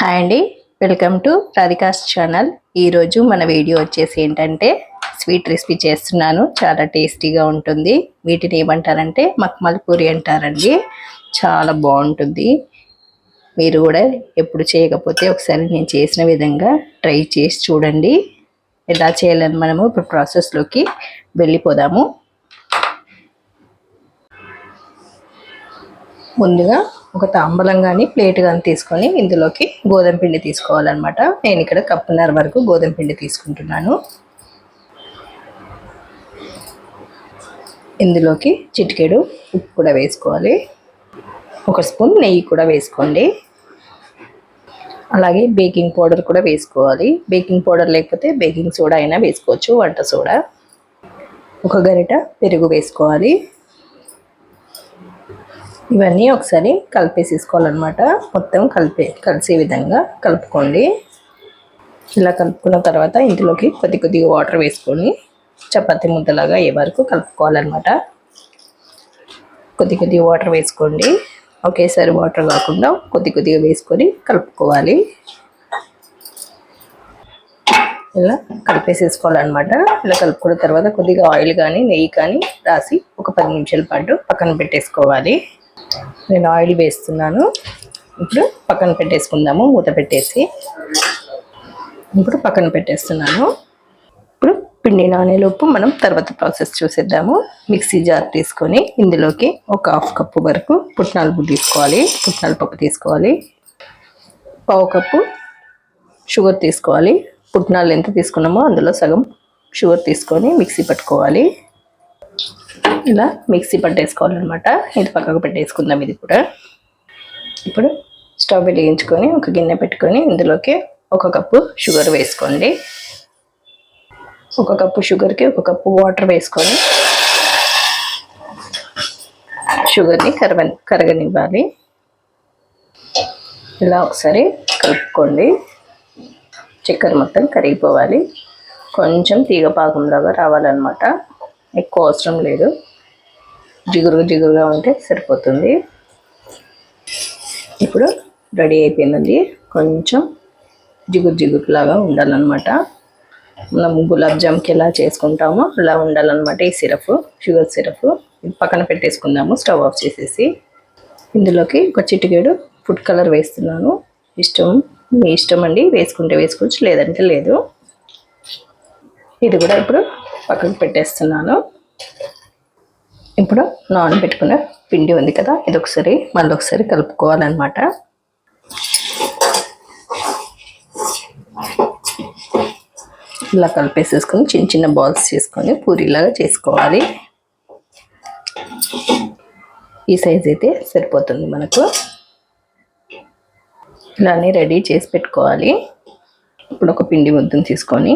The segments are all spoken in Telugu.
హాయ్ అండి, వెల్కమ్ టు రాధికాస్ ఛానల్. ఈరోజు మన వీడియో వచ్చేసి ఏంటంటే స్వీట్ రెసిపీ చేస్తున్నాను. చాలా టేస్టీగా ఉంటుంది. వీటిని ఏమంటారంటే మక్మల్ పూరి అంటారండి. చాలా బాగుంటుంది. మీరు కూడా ఎప్పుడు చేయకపోతే ఒకసారి నేను చేసిన విధంగా ట్రై చేసి చూడండి. ఎలా చేయాలని మనము ఇప్పుడు ప్రాసెస్లోకి వెళ్ళిపోదాము. ముందుగా ఒక తాంబూలం కానీ ప్లేట్ కానీ తీసుకొని ఇందులోకి గోధుమ పిండి తీసుకోవాలన్నమాట. నేను ఇక్కడ కప్పున్నర వరకు గోధుమ పిండి తీసుకుంటున్నాను. ఇందులోకి చిటికెడు ఉప్పు కూడా వేసుకోవాలి. ఒక స్పూన్ నెయ్యి కూడా వేసుకోండి. అలాగే బేకింగ్ పౌడర్ కూడా వేసుకోవాలి. బేకింగ్ పౌడర్ లేకపోతే బేకింగ్ సోడా అయినా వేసుకోవచ్చు, వంట సోడా. ఒక గరిట పెరుగు వేసుకోవాలి. ఇవన్నీ ఒకసారి కలిపేసేసుకోవాలన్నమాట. మొత్తం కలిసే విధంగా కలుపుకోండి. ఇలా కలుపుకున్న తర్వాత ఇందులోకి కొద్దిగా వాటర్ వేసుకొని చపాతీ ముద్దలాగా అయ్యే వరకు కలుపుకోవాలన్నమాట. కొద్దిగా వాటర్ వేసుకోండి. ఒకేసారి వాటర్ కాకుండా కొద్దిగా వేసుకొని కలుపుకోవాలి. ఇలా కలిపేసేసుకోవాలన్నమాట. ఇలా కలుపుకున్న తర్వాత కొద్దిగా ఆయిల్ కానీ నెయ్యి కానీ రాసి ఒక 10 నిమిషాల పాటు పక్కన పెట్టేసుకోవాలి. నేను ఆయిల్ వేస్తున్నాను. ఇప్పుడు పక్కన పెట్టేసుకుందాము. మూత పెట్టేసి ఇప్పుడు పక్కన పెట్టేస్తున్నాను. ఇప్పుడు పిండి నానేలోపు మనం తర్వాత ప్రాసెస్ చూసేద్దాము. మిక్సీ జార్ తీసుకొని ఇందులోకి ఒక 1/2 కప్పు వరకు పుట్నాల పప్పు తీసుకోవాలి. పుట్నాల పప్పు తీసుకోవాలి. 1/2 కప్పు షుగర్ తీసుకోవాలి. పుట్నాలు ఎంత తీసుకున్నామో అందులో సగం షుగర్ తీసుకొని మిక్సీ పట్టుకోవాలి. ఇలా మిక్సీ పట్టేసుకోవాలన్నమాట. ఇది పక్కకు పెట్టేసుకుందాం. ఇది కూడా ఇప్పుడు స్టవ్ వెలిగించుకొని ఒక గిన్నె పెట్టుకొని ఇందులోకి 1 కప్పు షుగర్ వేసుకోండి. 1 కప్పు షుగర్కి 1 కప్పు వాటర్ వేసుకొని షుగర్ని కరగనివ్వాలి. ఇలా ఒకసారి కలుపుకోండి. చక్కెర మొత్తం కరిగిపోవాలి. కొంచెం తీగ పాకంలాగా రావాలన్నమాట. ఎక్కువ అవసరం లేదు. జిగురుగా ఉంటే సరిపోతుంది. ఇప్పుడు రెడీ అయిపోయిందండి. కొంచెం జిగురులాగా ఉండాలన్నమాట. మనం గులాబ్ జామ్కి ఎలా చేసుకుంటామో అలా ఉండాలన్నమాట. ఈ షుగర్ సిరప్ ఇది పక్కన పెట్టేసుకుందాము. స్టవ్ ఆఫ్ చేసేసి ఇందులోకి ఒక చిటికెడు ఫుడ్ కలర్ వేస్తున్నాను. మీ ఇష్టం అండి. వేసుకుంటే వేసుకోవచ్చు, లేదంటే లేదు. ఇది కూడా ఇప్పుడు పక్కకు పెట్టేస్తున్నాను. ఇప్పుడు నానబెట్టుకున్న పిండి ఉంది కదా, ఇది మళ్ళీ ఒకసారి కలుపుకోవాలన్నమాట. ఇలా కలిపేసేసుకొని చిన్న బాల్స్ చేసుకొని పూరీలాగా చేసుకోవాలి. ఈ సైజ్ అయితే సరిపోతుంది మనకు. ఇలానే రెడీ చేసి పెట్టుకోవాలి. ఇప్పుడు ఒక పిండి ముద్దను తీసుకొని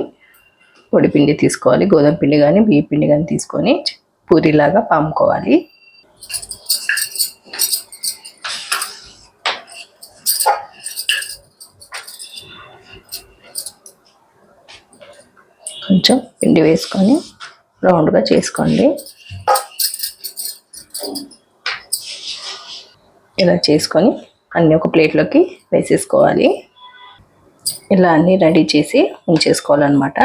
పొడి పిండి తీసుకోవాలి. గోధుమ పిండి కానీ బియ్య పిండి కానీ తీసుకొని పూరీలాగా పాముకోవాలి. కొంచెం పిండి వేసుకొని రౌండ్గా చేసుకోండి. ఇలా చేసుకొని అన్నీ ఒక ప్లేట్లోకి వేసేసుకోవాలి. ఇలా అన్నీ రెడీ చేసి ఉంచేసుకోవాలన్నమాట.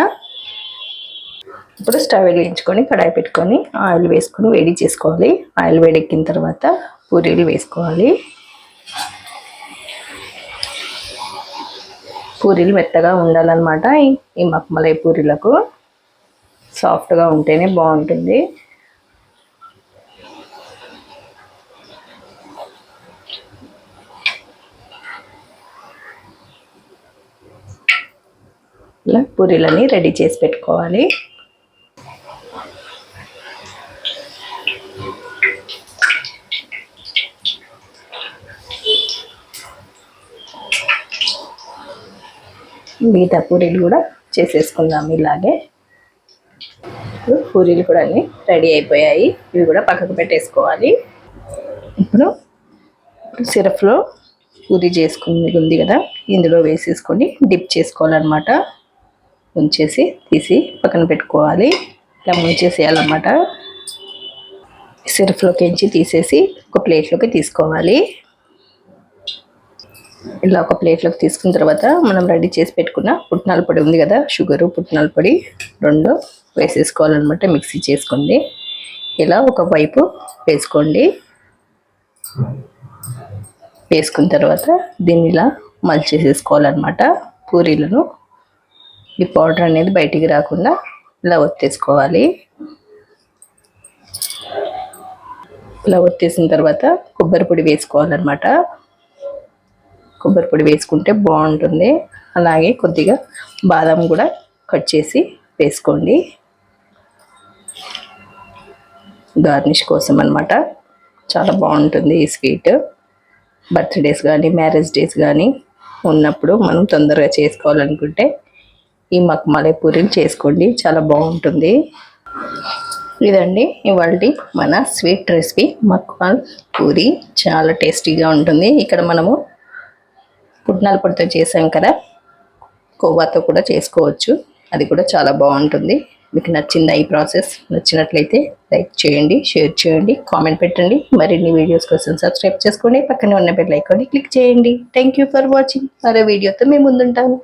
ఇప్పుడు స్టవ్ వెలిగించుకొని కడాయి పెట్టుకొని ఆయిల్ వేసుకొని వేడి చేసుకోవాలి. ఆయిల్ వేడెక్కిన తర్వాత పూరీలు వేసుకోవాలి. పూరీలు మెత్తగా ఉండాలన్నమాట. ఈ మక్మలై పూరీలకు సాఫ్ట్గా ఉంటేనే బాగుంటుంది. ఇలా పూరీలని రెడీ చేసి పెట్టుకోవాలి. మిగతా పూరీలు కూడా చేసేసుకుందాం. ఇలాగే పూరీలు కూడా అన్నీ రెడీ అయిపోయాయి. ఇవి కూడా పక్కకు పెట్టేసుకోవాలి. ఇప్పుడు సిరప్లో పూరీ చేసుకుని ఉంది కదా, ఇందులో వేసేసుకొని డిప్ చేసుకోవాలన్నమాట. ఉంచేసి తీసి పక్కన పెట్టుకోవాలి. ఇలా ముంచేసేయాలన్నమాట. సిరప్లోకి తీసేసి ఒక ప్లేట్లోకి తీసుకోవాలి. ఇలా ఒక ప్లేట్లోకి తీసుకున్న తర్వాత మనం రెడీ చేసి పెట్టుకున్న పుట్నాల పొడి ఉంది కదా, షుగరు పుట్నాల పొడి రెండు వేసేసుకోవాలన్నమాట. మిక్సీ చేసుకుంది ఇలా ఒక వైపు వేసుకోండి. వేసుకున్న తర్వాత దీన్ని ఇలా మలిచేసేసుకోవాలన్నమాట. పూరీలను ఈ పౌడర్ అనేది బయటికి రాకుండా ఇలా ఒత్తేసుకోవాలి. ఇలా ఒత్తేసిన తర్వాత కొబ్బరి పొడి వేసుకోవాలన్నమాట. కొబ్బరి పొడి వేసుకుంటే బాగుంటుంది. అలాగే కొద్దిగా బాదం కూడా కట్ చేసి వేసుకోండి, గార్నిష్ కోసం అన్నమాట. చాలా బాగుంటుంది ఈ స్వీట్. బర్త్డేస్ కానీ మ్యారేజ్ డేస్ కానీ ఉన్నప్పుడు మనం తొందరగా చేసుకోవాలనుకుంటే ఈ మక్మలై పూరీలు చేసుకోండి, చాలా బాగుంటుంది. ఇదండి ఇవాల్టి మన స్వీట్ రెసిపీ మక్మల్ పూరి. చాలా టేస్టీగా ఉంటుంది. ఇక్కడ మనము పుట్నాల పొడితో చేసాం కదా, కోవాతో కూడా చేసుకోవచ్చు, అది కూడా చాలా బాగుంటుంది. మీకు నచ్చిందా ఈ ప్రాసెస్? నచ్చినట్లయితే లైక్ చేయండి, షేర్ చేయండి, కామెంట్ పెట్టండి. మరిన్ని వీడియోస్ కోసం సబ్స్క్రైబ్ చేసుకోండి, పక్కనే ఉన్న బెల్ ఐకాన్ని క్లిక్ చేయండి. Thank you for watching. మరో వీడియోతో మేము ముందుంటాము.